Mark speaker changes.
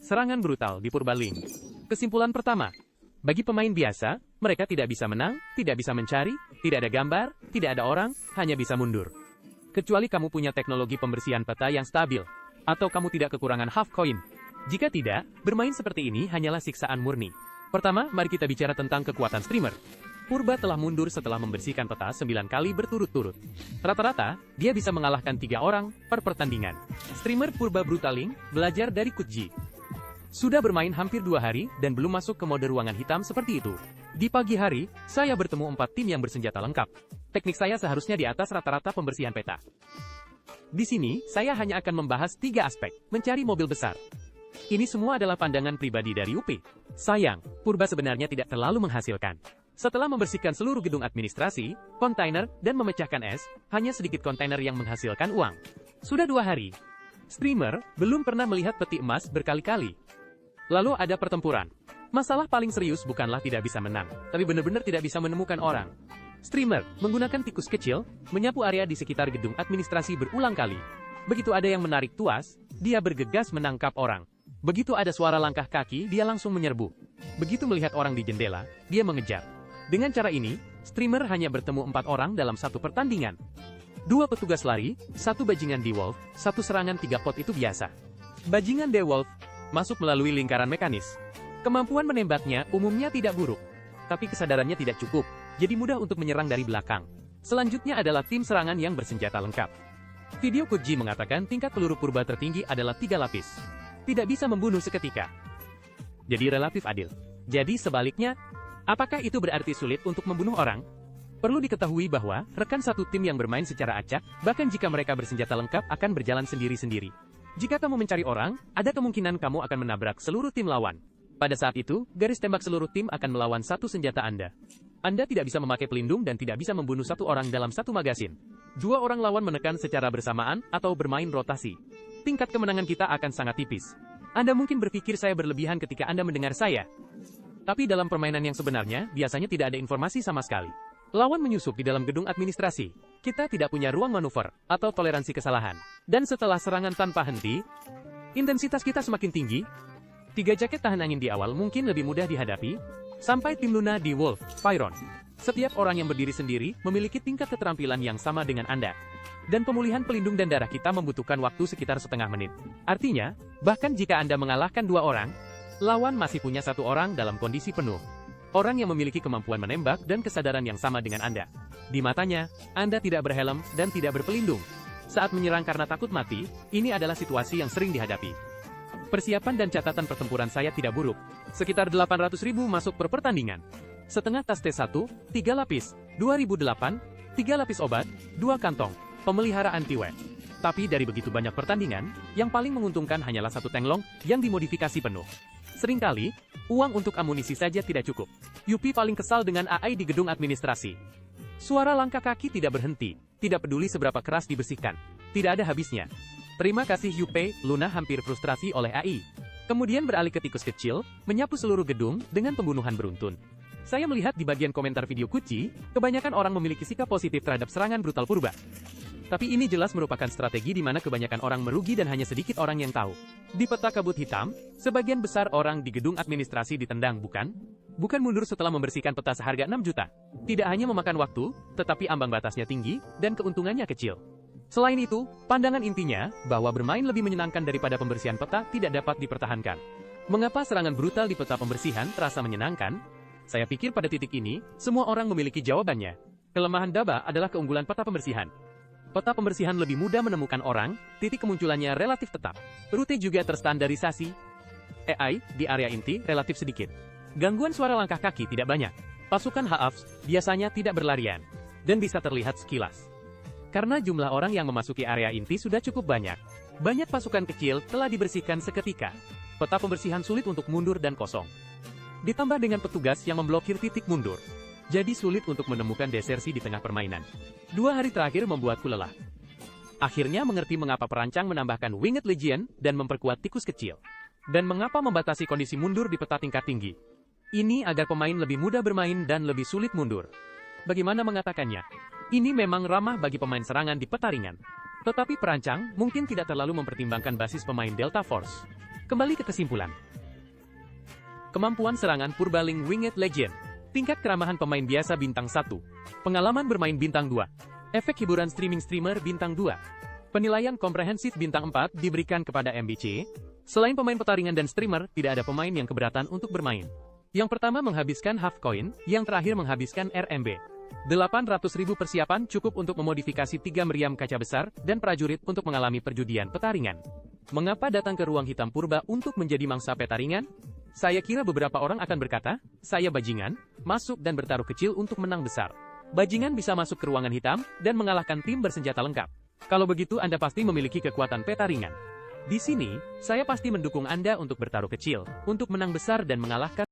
Speaker 1: serangan brutal di Purbalink. Kesimpulan pertama, bagi pemain biasa, mereka tidak bisa menang, tidak bisa mencari, tidak ada gambar, tidak ada orang, hanya bisa mundur. Kecuali kamu punya teknologi pembersihan peta yang stabil, atau kamu tidak kekurangan half coin. Jika tidak, bermain seperti ini hanyalah siksaan murni. Pertama, mari kita bicara tentang kekuatan streamer. Purba telah mundur setelah membersihkan peta 9 kali berturut-turut. Rata-rata, dia bisa mengalahkan 3 orang per pertandingan. Streamer Purba Brutaling belajar dari Kutji. Sudah bermain hampir 2 hari dan belum masuk ke mode ruangan hitam seperti itu. Di pagi hari, saya bertemu 4 tim yang bersenjata lengkap. Teknik saya seharusnya di atas rata-rata pembersihan peta. Di sini, saya hanya akan membahas 3 aspek, mencari mobil besar. Ini semua adalah pandangan pribadi dari UP. Sayang, Purba sebenarnya tidak terlalu menghasilkan. Setelah membersihkan seluruh gedung administrasi, kontainer, dan memecahkan es, hanya sedikit kontainer yang menghasilkan uang. Sudah 2 hari. Streamer belum pernah melihat peti emas berkali-kali. Lalu ada pertempuran. Masalah paling serius bukanlah tidak bisa menang, tapi benar-benar tidak bisa menemukan orang. Streamer menggunakan tikus kecil, menyapu area di sekitar gedung administrasi berulang kali. Begitu ada yang menarik tuas, dia bergegas menangkap orang. Begitu ada suara langkah kaki, dia langsung menyerbu. Begitu melihat orang di jendela, dia mengejar. Dengan cara ini, streamer hanya bertemu 4 orang dalam satu pertandingan. 2 petugas lari, 1 bajingan D-Wolf, 1 serangan 3 pot itu biasa. Bajingan D-Wolf masuk melalui lingkaran mekanis. Kemampuan menembaknya umumnya tidak buruk, tapi kesadarannya tidak cukup, jadi mudah untuk menyerang dari belakang. Selanjutnya adalah tim serangan yang bersenjata lengkap. Video Kutji mengatakan tingkat peluru purba tertinggi adalah 3 lapis. Tidak bisa membunuh seketika. Jadi relatif adil. Jadi sebaliknya, apakah itu berarti sulit untuk membunuh orang? Perlu diketahui bahwa, rekan satu tim yang bermain secara acak, bahkan jika mereka bersenjata lengkap akan berjalan sendiri-sendiri. Jika kamu mencari orang, ada kemungkinan kamu akan menabrak seluruh tim lawan. Pada saat itu, garis tembak seluruh tim akan melawan satu senjata Anda. Anda tidak bisa memakai pelindung dan tidak bisa membunuh 1 orang dalam 1 magasin. 2 orang lawan menekan secara bersamaan atau bermain rotasi. Tingkat kemenangan kita akan sangat tipis. Anda mungkin berpikir saya berlebihan ketika Anda mendengar saya. Tapi dalam permainan yang sebenarnya, biasanya tidak ada informasi sama sekali. Lawan menyusup di dalam gedung administrasi. Kita tidak punya ruang manuver, atau toleransi kesalahan. Dan setelah serangan tanpa henti, intensitas kita semakin tinggi. 3 jaket tahan angin di awal mungkin lebih mudah dihadapi, sampai tim Luna di Wolf, Fyron. Setiap orang yang berdiri sendiri memiliki tingkat keterampilan yang sama dengan Anda. Dan pemulihan pelindung dan darah kita membutuhkan waktu sekitar setengah menit. Artinya, bahkan jika Anda mengalahkan 2 orang, lawan masih punya 1 orang dalam kondisi penuh. Orang yang memiliki kemampuan menembak dan kesadaran yang sama dengan Anda. Di matanya, Anda tidak berhelm dan tidak berpelindung. Saat menyerang karena takut mati, ini adalah situasi yang sering dihadapi. Persiapan dan catatan pertempuran saya tidak buruk. Sekitar 800.000 masuk per pertandingan. Setengah tas T1, 3 lapis, 2008, 3 lapis obat, 2 kantong, pemelihara anti-web. Tapi dari begitu banyak pertandingan, yang paling menguntungkan hanyalah 1 tenglong yang dimodifikasi penuh. Seringkali, uang untuk amunisi saja tidak cukup. Yupi paling kesal dengan AI di gedung administrasi. Suara langkah kaki tidak berhenti, tidak peduli seberapa keras dibersihkan. Tidak ada habisnya. Terima kasih Yupe, Luna hampir frustrasi oleh AI. Kemudian beralih ke tikus kecil, menyapu seluruh gedung dengan pembunuhan beruntun. Saya melihat di bagian komentar video Kutji, kebanyakan orang memiliki sikap positif terhadap serangan brutal purba. Tapi ini jelas merupakan strategi di mana kebanyakan orang merugi dan hanya sedikit orang yang tahu. Di peta kabut hitam, sebagian besar orang di gedung administrasi ditendang, bukan? Bukan mundur setelah membersihkan peta seharga 6 juta. Tidak hanya memakan waktu, tetapi ambang batasnya tinggi, dan keuntungannya kecil. Selain itu, pandangan intinya, bahwa bermain lebih menyenangkan daripada pembersihan peta tidak dapat dipertahankan. Mengapa serangan brutal di peta pembersihan terasa menyenangkan? Saya pikir pada titik ini, semua orang memiliki jawabannya. Kelemahan Daba adalah keunggulan peta pembersihan. Peta pembersihan lebih mudah menemukan orang, titik kemunculannya relatif tetap. Rute juga terstandarisasi. AI, di area inti, relatif sedikit. Gangguan suara langkah kaki tidak banyak. Pasukan Haafs, biasanya tidak berlarian. Dan bisa terlihat sekilas. Karena jumlah orang yang memasuki area inti sudah cukup banyak. Banyak pasukan kecil telah dibersihkan seketika. Peta pembersihan sulit untuk mundur dan kosong. Ditambah dengan petugas yang memblokir titik mundur. Jadi sulit untuk menemukan desersi di tengah permainan. 2 hari terakhir membuatku lelah. Akhirnya mengerti mengapa perancang menambahkan Winged Legion dan memperkuat tikus kecil. Dan mengapa membatasi kondisi mundur di peta tingkat tinggi. Ini agar pemain lebih mudah bermain dan lebih sulit mundur. Bagaimana mengatakannya? Ini memang ramah bagi pemain serangan di peta ringan. Tetapi perancang mungkin tidak terlalu mempertimbangkan basis pemain Delta Force. Kembali ke kesimpulan. Kemampuan serangan Purbaling Winged Legion. Tingkat keramahan pemain biasa bintang 1. Pengalaman bermain bintang 2. Efek hiburan streamer bintang 2. Penilaian komprehensif bintang 4 diberikan kepada MBC. Selain pemain petaringan dan streamer, tidak ada pemain yang keberatan untuk bermain. Yang pertama menghabiskan half coin, yang terakhir menghabiskan RMB. 800.000 persiapan cukup untuk memodifikasi 3 meriam kaca besar dan prajurit untuk mengalami perjudian petaringan. Mengapa datang ke ruang hitam purba untuk menjadi mangsa petaringan? Saya kira beberapa orang akan berkata, saya bajingan, masuk dan bertaruh kecil untuk menang besar. Bajingan bisa masuk ke ruangan hitam dan mengalahkan tim bersenjata lengkap. Kalau begitu Anda pasti memiliki kekuatan petaringan. Di sini, saya pasti mendukung Anda untuk bertaruh kecil, untuk menang besar dan mengalahkan